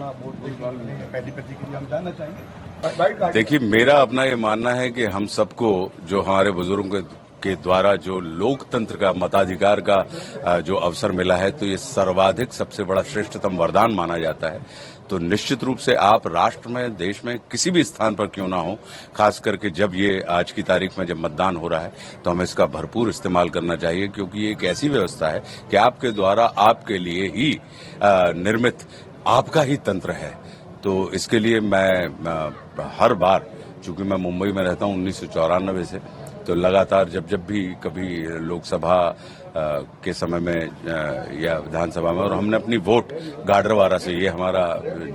अपना वोट देंगे पहली प्रति के लिए हम जानना चाहेंगे। देखिए, मेरा अपना ये मानना है कि हम सबको जो हमारे बुजुर्गों के द्वारा जो लोकतंत्र का मताधिकार का जो अवसर मिला है, तो ये सर्वाधिक सबसे बड़ा श्रेष्ठतम वरदान माना जाता है। तो निश्चित रूप से आप राष्ट्र में, देश में किसी भी स्थान पर क्यों ना हो, खास करके जब ये आज की तारीख में जब मतदान हो रहा है, तो हमें इसका भरपूर इस्तेमाल करना चाहिए, क्योंकि ये एक ऐसी व्यवस्था है कि आपके द्वारा आपके लिए ही निर्मित आपका ही तंत्र है। तो इसके लिए मैं हर बार, चूंकि मैं मुंबई में रहता हूं 1994 से, तो लगातार जब भी कभी लोकसभा के समय में या विधानसभा में, और हमने अपनी वोट गाडरवारा से, ये हमारा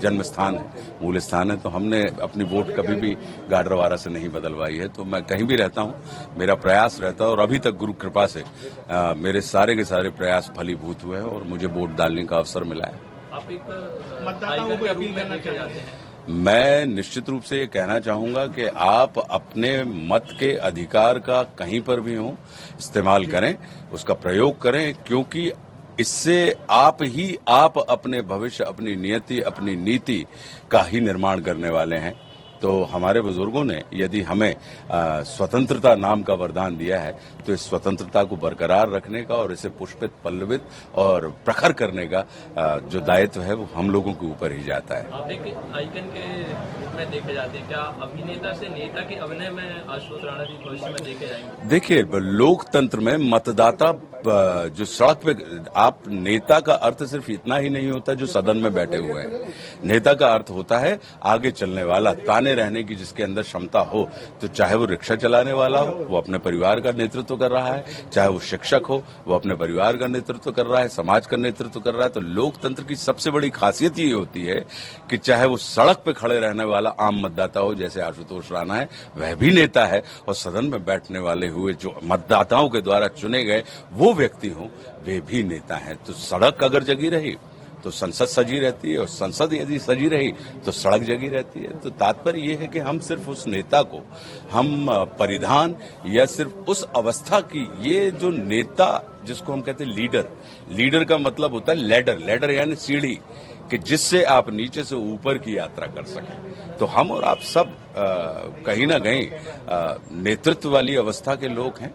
जन्म स्थान है, मूल स्थान है, तो हमने अपनी वोट कभी भी गाडरवारा से नहीं बदलवाई है। तो मैं कहीं भी रहता हूं, मेरा प्रयास रहता है, और अभी तक गुरु कृपा से मेरे सारे के सारे प्रयास फलीभूत हुए हैं और मुझे वोट डालने का अवसर मिला है। आप एक मतदाताओं को अपील करना चाहते हैं? मैं निश्चित रूप से ये कहना चाहूंगा कि आप अपने मत के अधिकार का कहीं पर भी हो इस्तेमाल करें, उसका प्रयोग करें, क्योंकि इससे आप अपने भविष्य, अपनी नियति, अपनी नीति का ही निर्माण करने वाले हैं। तो हमारे बुजुर्गों ने यदि हमें स्वतंत्रता नाम का वरदान दिया है, तो इस स्वतंत्रता को बरकरार रखने का और इसे पुष्पित, पल्लवित और प्रखर करने का जो दायित्व है, वो हम लोगों के ऊपर ही जाता है। आप एक आइकन के रूप में देखे जाते हैं, क्या अभिनेता से नेता के अभिनय में आशुतोष राणा जी भविष्य में देखे जाएंगे? देखिए, लोकतंत्र में मतदाता जो सड़क पे, आप नेता का अर्थ सिर्फ इतना ही नहीं होता जो सदन में बैठे हुए हैं। नेता का अर्थ होता है आगे चलने वाला, ताने रहने की जिसके अंदर क्षमता हो। तो चाहे वो रिक्शा चलाने वाला हो, वो अपने परिवार का नेतृत्व कर रहा है, चाहे वो शिक्षक हो, वो अपने परिवार का नेतृत्व कर रहा है, समाज का नेतृत्व कर रहा है। तो लोकतंत्र की सबसे बड़ी खासियत ये होती है कि चाहे वो सड़क पे खड़े रहने वाला आम मतदाता हो, जैसे आशुतोष राणा है, वह भी नेता है, और सदन में बैठने वाले हुए जो मतदाताओं के द्वारा चुने गए वो व्यक्ति हो, वे भी नेता हैं। तो सड़क अगर जगी रही तो संसद सजी रहती है, और संसद यदि सजी रही तो सड़क जगी रहती है। तो तात्पर्य ये है कि हम सिर्फ उस नेता को, हम परिधान या सिर्फ उस अवस्था की, ये जो नेता जिसको हम कहते हैं लीडर का मतलब होता है लैडर यानी सीढ़ी, कि जिससे आप नीचे से ऊपर की यात्रा कर सकें। तो हम और आप सब कहीं ना कहीं नेतृत्व वाली अवस्था के लोग हैं।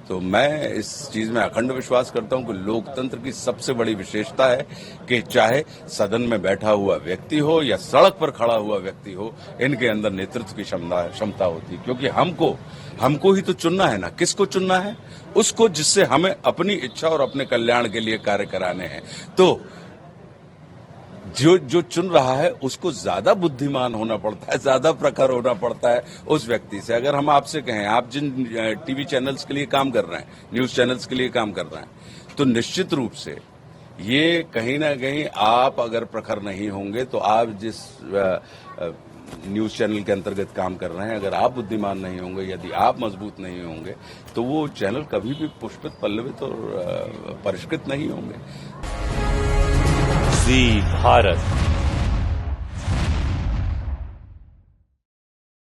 तो मैं इस चीज में अखंड विश्वास करता हूं कि लोकतंत्र की सबसे बड़ी विशेषता है कि चाहे सदन में बैठा हुआ व्यक्ति हो या सड़क पर खड़ा हुआ व्यक्ति हो, इनके अंदर नेतृत्व की क्षमता होती है। क्योंकि हमको ही तो चुनना है ना, किसको चुनना है? उसको जिससे हमें अपनी इच्छा और अपने कल्याण के लिए कार्य कराने हैं। तो जो चुन रहा है उसको ज्यादा बुद्धिमान होना पड़ता है, ज्यादा प्रखर होना पड़ता है उस व्यक्ति से। अगर हम आपसे कहें, आप जिन टीवी चैनल्स के लिए काम कर रहे हैं, न्यूज चैनल्स के लिए काम कर रहे हैं, तो निश्चित रूप से ये कहीं ना कहीं आप अगर प्रखर नहीं होंगे, तो आप जिस न्यूज चैनल के अंतर्गत काम कर रहे हैं, अगर आप बुद्धिमान नहीं होंगे, यदि आप मजबूत नहीं होंगे, तो वो चैनल कभी भी पुष्पित, पल्लवित और परिष्कृत नहीं होंगे। जी भारत।